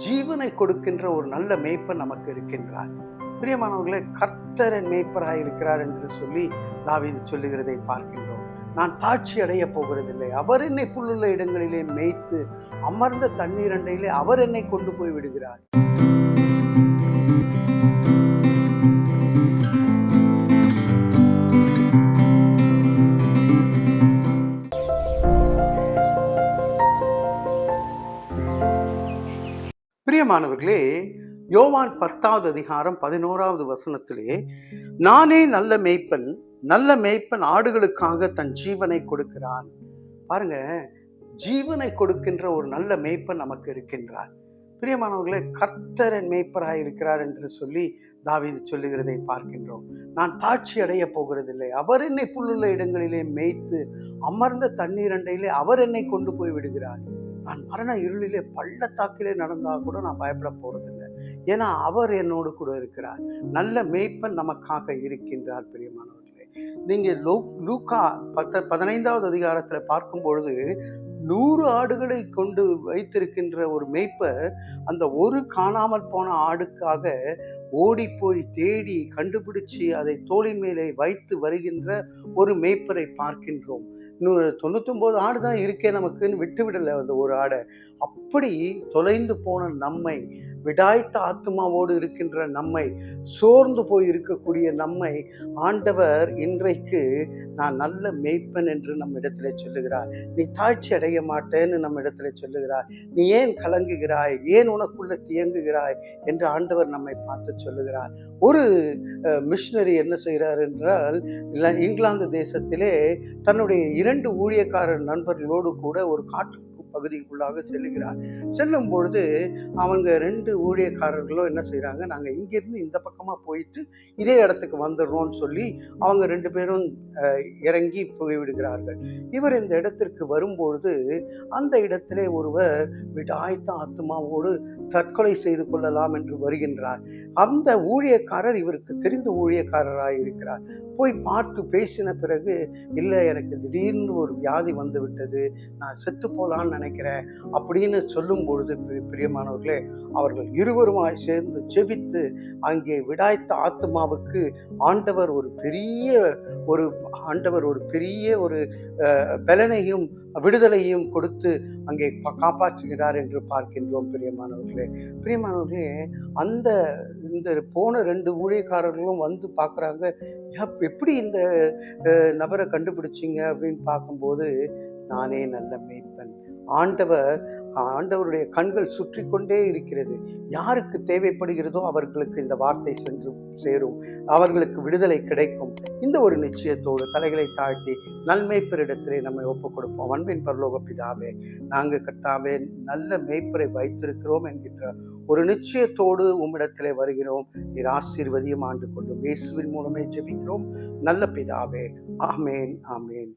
ஜீவனை கொடுக்கின்ற ஒரு நல்ல மேய்ப்பன் நமக்கு இருக்கின்றார். பிரியமானவர்களே, கர்த்தர் என் மேய்ப்பராய் இருக்கிறார் என்று சொல்லி தாவீது சொல்லுகிறதை பார்க்கின்றோம். நான் தாட்சி அடைய போகிறதில்லை, அவர் என்னை புல்லுள்ள இடங்களிலே மேய்த்து அமர்ந்த தண்ணீர் அண்டையிலே அவர் என்னை கொண்டு போய் விடுகிறார். பிரியமானவர்களே, யோவான் 10வது அதிகாரம் 11வது வசனத்திலே, நானே நல்ல மேய்ப்பன், நல்ல மேய்ப்பன் ஆடுகளுக்காக தன் ஜீவனை கொடுக்கிறான். பாருங்க, ஜீவனை கொடுக்கின்ற ஒரு நல்ல மேய்ப்பன் நமக்கு இருக்கின்றார். பிரியமானவர்களே, கர்த்தர் என் மேய்ப்பராய் இருக்கிறார் என்று சொல்லி தாவீது சொல்லுகிறதை பார்க்கின்றோம். நான் தாட்சி அடைய போகிறதில்லை, அவர் என்னை புல்லுள்ள இடங்களிலே மேய்த்து அமர்ந்த தண்ணீர் அண்டையிலே அவர் என்னை கொண்டு போய் விடுகிறார். நான் மரண இருளிலே பள்ளத்தாக்கிலே நடந்தா கூட நான் பயப்பட போறதில்லை. ஏன்னா அவர் என்னோடு கூட இருக்கிறார். நல்ல மேய்ப்பன் நமக்காக இருக்கின்றார். பிரியமானவர்களே, நீங்க லூக்கா 15வது அதிகாரத்துல பார்க்கும் பொழுது 100 ஆடுகளை கொண்டு வைத்திருக்கின்ற ஒரு மேய்ப்பர் அந்த ஒரு காணாமல் போன ஆடுக்காக ஓடி போய் தேடி கண்டுபிடிச்சு அதை தோளின் மேலே வைத்து வருகின்ற ஒரு மேய்ப்பரை பார்க்கின்றோம். 99 ஆடு தான் இருக்கே நமக்குன்னு விட்டு விடலை அந்த ஒரு ஆடை. அப்படி தொலைந்து போன நம்மை, விடாய்த்த ஆத்மாவோடு இருக்கின்ற நம்மை, சோர்ந்து போய் இருக்கக்கூடிய நம்மை ஆண்டவர் இன்றைக்கு நான் நல்ல மேய்ப்பன் என்று நம்ம இடத்துல சொல்லுகிறார். நீ தாழ்ச்சி அடைய மாட்டேன்னு நம்ம இடத்துல சொல்லுகிறார். நீ ஏன் கலங்குகிறாய், ஏன் உனக்குள்ள தியங்குகிறாய் என்று ஆண்டவர் நம்மை பார்த்து சொல்லுகிறார். ஒரு மிஷனரி என்ன செய்கிறார் என்றால், இங்கிலாந்து தேசத்திலே தன்னுடைய 2 ஊழியக்காரர் நண்பர்களோடு கூட ஒரு காட்டு பகுதிக்குள்ளாக செல்லுகிறார். செல்லும் பொழுது அவங்க 2 ஊழியக்காரர்களும் என்ன செய்யறாங்க, நாங்க இங்கிருந்து இந்த பக்கமா போயிட்டு இதே இடத்துக்கு வந்துடுறோம்னு சொல்லி அவங்க 2 பேரும் இறங்கி போய்விடுகிறார்கள். இவர் இந்த இடத்திற்கு வரும்பொழுது அந்த இடத்திலே ஒருவர் விடாய்த்த ஆத்மாவோடு தற்கொலை செய்து கொள்ளலாம் என்று வருகின்றார். அந்த ஊழியக்காரர் இவருக்கு தெரிந்த ஊழியக்காரராய் இருக்கிறார். போய் பார்த்து பேசின பிறகு, இல்லை, எனக்கு திடீர்னு ஒரு வியாதி வந்து விட்டது, நான் செத்து போலான்னு நினைக்கிறேன் அப்படின்னு சொல்லும் பொழுது, பிரியமானவர்களே, அவர்கள் இருவருமாய் சேர்ந்து ஜெபித்து அங்கே விடாய்த்த ஆத்மாவுக்கு ஆண்டவர் ஒரு பெரிய ஒரு பலனையும் விடுதலையும் கொடுத்து அங்கே காப்பாற்றுகிறார் என்று பார்க்கின்றோம். பிரியமானவர்களே, இந்த போன 2 ஊழியக்காரர்களும் வந்து பார்க்குறாங்க, எப்படி இந்த நபரை கண்டுபிடிச்சிங்க அப்படின்னு பார்க்கும்போது, நானே நல்ல மேய்ப்பன். ஆண்டவருடைய கண்கள் சுற்றி கொண்டே இருக்கிறது. யாருக்கு தேவைப்படுகிறதோ அவர்களுக்கு இந்த வார்த்தை சென்று சேரும், அவர்களுக்கு விடுதலை கிடைக்கும். இந்த ஒரு நிச்சயத்தோடு தலைகளை தாழ்த்தி நல்மேய்ப்பரிடத்திலே நம்மை ஒப்புக் கொடுப்போம். அன்பின் பரலோக பிதாவே, நாங்கள் கர்த்தாவே நல்ல மேய்ப்பரை வைத்திருக்கிறோம் என்கின்ற ஒரு நிச்சயத்தோடு உம்மிடத்திலே வருகிறோம். நீர் ஆசீர்வதியும் ஆண்டு கொள்ளும். இயேசுவின் மூலமே ஜெபிக்கிறோம் நல்ல பிதாவே. ஆமேன், ஆமேன்.